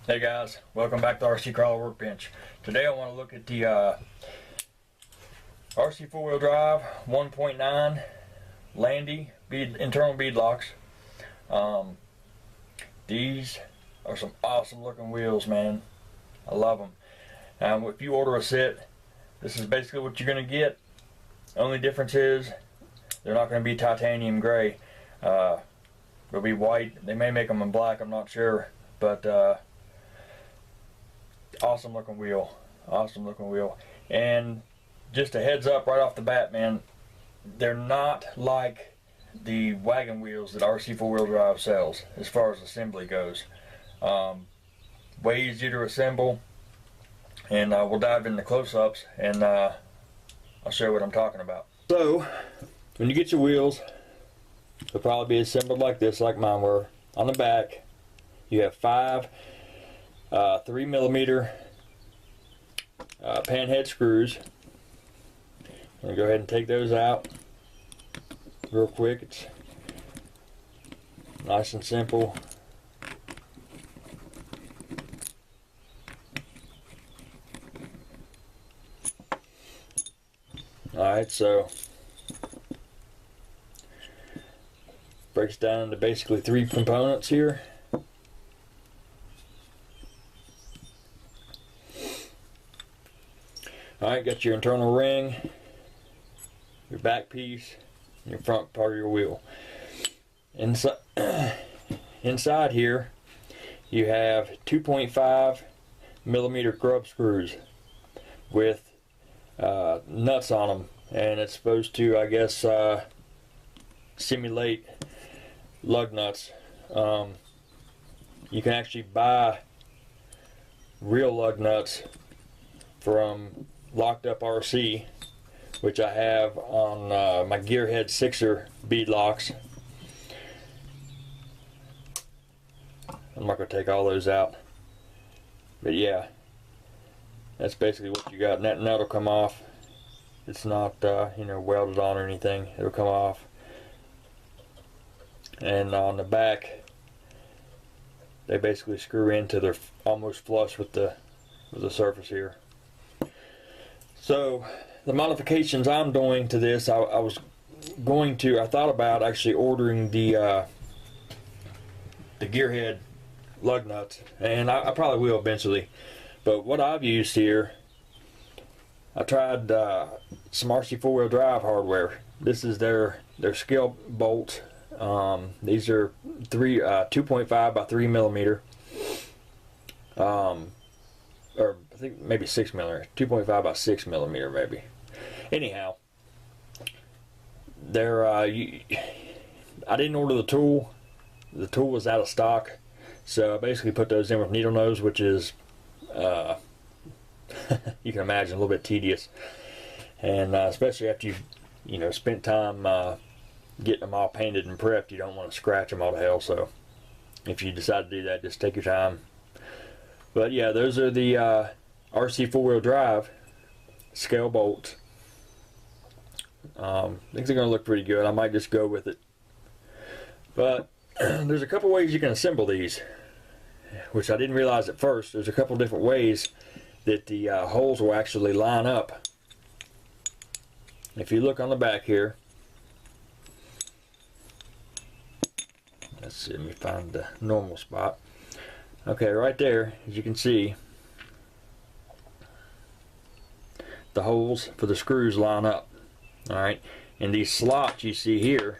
Hey guys, welcome back to RC Crawler Workbench. Today I want to look at the RC4WD 1.9 Landy internal bead locks. These are some awesome looking wheels, man. I love them. If you order a set, this is basically what you're going to get. Only difference is they're not going to be titanium gray. They'll be white. They may make them in black, I'm not sure, but awesome looking wheel, and just a heads up right off the bat, man, they're not like the wagon wheels that RC4WD sells as far as assembly goes. Way easier to assemble, and we'll dive into close-ups, and I'll show you what I'm talking about. So when you get your wheels, they'll probably be assembled like this, like mine were. On the back you have 5 3mm panhead screws. I'm going to go ahead and take those out real quick. It's nice and simple. Alright, so breaks down into basically 3 components here. Alright, got your internal ring, your back piece, and your front part of your wheel. Inside here you have 2.5mm grub screws with nuts on them, and it's supposed to, I guess, simulate lug nuts. You can actually buy real lug nuts from Locked Up RC, which I have on my Gearhead 6er bead locks. I'm not going to take all those out, but yeah, that's basically what you got. And that nut will come off. It's not you know, welded on or anything. It'll come off. And on the back they basically screw into, they're almost flush with the surface here. So the modifications I'm doing to this, I thought about actually ordering the Gearhead lug nuts, and I probably will eventually. But what I've used here, I tried some RC4WD hardware. This is their scale bolts. These are 2.5 by 3mm. Or I think maybe 6mm, 2.5 by 6mm maybe. Anyhow, they're I didn't order the tool. The tool was out of stock, so I basically put those in with needle nose, which is you can imagine a little bit tedious, and especially after you know spent time getting them all painted and prepped, you don't want to scratch them all to hell. So if you decide to do that, just take your time. But yeah, those are the RC4WD scale bolts. I think they're going to look pretty good. I might just go with it. But there's a couple ways you can assemble these, which I didn't realize at first. There's a couple different ways that the holes will actually line up. If you look on the back here, let's see, let me find the normal spot. Okay, right there, as you can see, the holes for the screws line up. Alright, and these slots you see here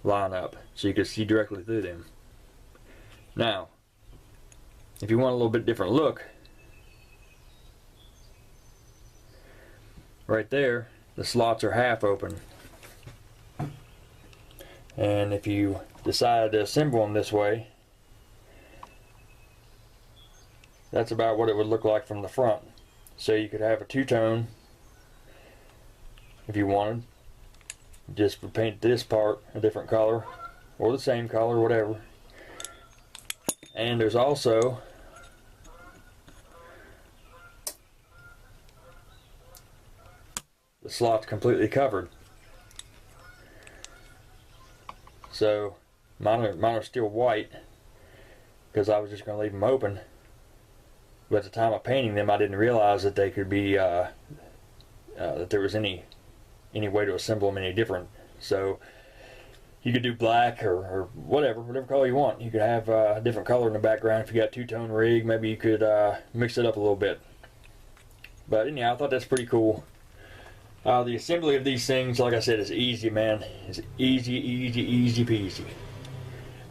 line up, so you can see directly through them. Now, if you want a little bit different look, right there, the slots are half open. And if you decide to assemble them this way, that's about what it would look like from the front. So you could have a two-tone if you wanted. Just paint this part a different color or the same color, whatever. And there's also the slot's completely covered. So mine are still white, because I was just going to leave them open. But at the time of painting them, I didn't realize that they could be that there was any way to assemble them any different. So you could do black or whatever color you want. You could have a different color in the background. If you got two-tone rig, maybe you could mix it up a little bit. But anyhow, I thought that's pretty cool. The assembly of these things, like I said, is easy, man. It's easy peasy.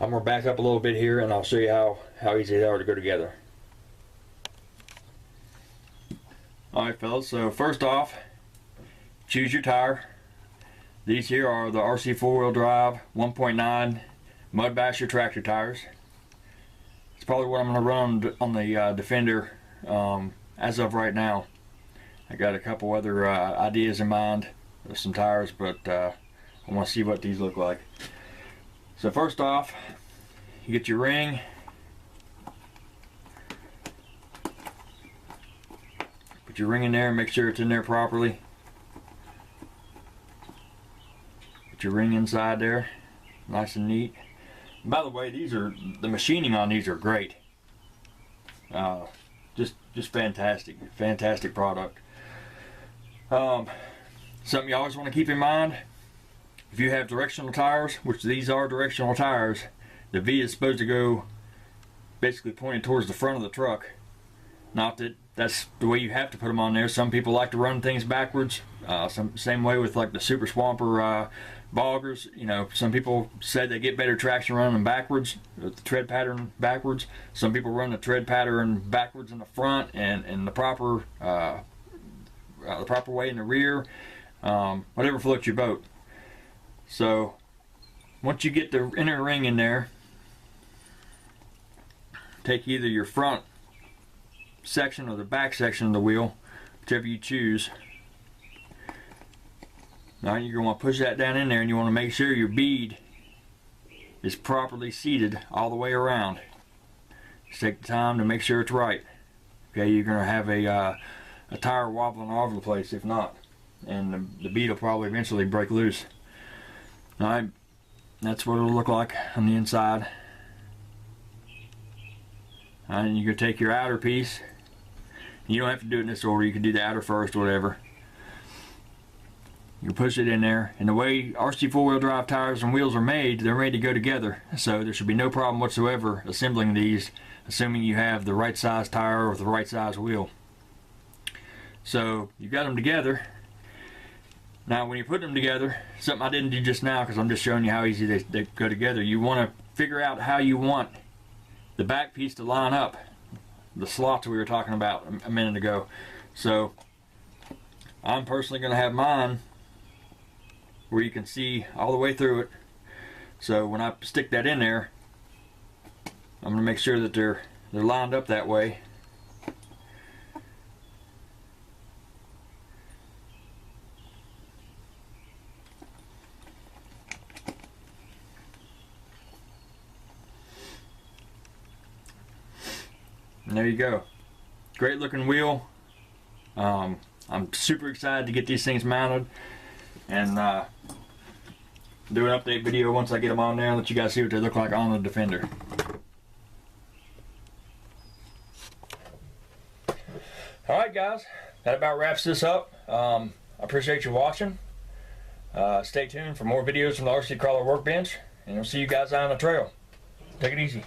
I'm going to back up a little bit here and I'll show you how easy they are to go together. Alright fellas, so first off, choose your tire. These here are the RC4WD1.9 Mud Basher tractor tires. It's probably what I'm going to run on the Defender as of right now. I got a couple other ideas in mind of some tires, but I want to see what these look like. So first off, you get your ring. Put your ring in there and make sure it's in there properly. Put your ring inside there, nice and neat. And by the way, the machining on these are great. Just fantastic product. Something you always want to keep in mind, if you have directional tires, which these are directional tires, the V is supposed to go basically pointed towards the front of the truck. Not that that's the way you have to put them on there. Some people like to run things backwards. Same way with like the Super Swamper boggers. You know, some people said they get better traction running them backwards, with the tread pattern backwards. Some people run the tread pattern backwards in the front and the proper way in the rear. Whatever floats your boat. So once you get the inner ring in there, take either your front section or the back section of the wheel, whichever you choose. Now you're going to want to push that down in there, and you want to make sure your bead is properly seated all the way around. Just take the time to make sure it's right. Okay, you're going to have a tire wobbling all over the place if not, and the bead will probably eventually break loose. Alright, that's what it'll look like on the inside. And you can take your outer piece. You don't have to do it in this order. You can do the outer first or whatever. You push it in there, and the way RC four-wheel drive tires and wheels are made, they're made to go together. So there should be no problem whatsoever assembling these, assuming you have the right size tire with the right size wheel. So you got them together. Now when you put them together, something I didn't do just now because I'm just showing you how easy they go together, you want to figure out how you want the back piece to line up, the slots we were talking about a minute ago. So I'm personally going to have mine where you can see all the way through it. So when I stick that in there, I'm going to make sure that they're lined up that way. And there you go. Great looking wheel. I'm super excited to get these things mounted and do an update video once I get them on there and let you guys see what they look like on the Defender. Alright guys, that about wraps this up. I appreciate you watching. Stay tuned for more videos from the RC Crawler Workbench, and we'll see you guys out on the trail. Take it easy.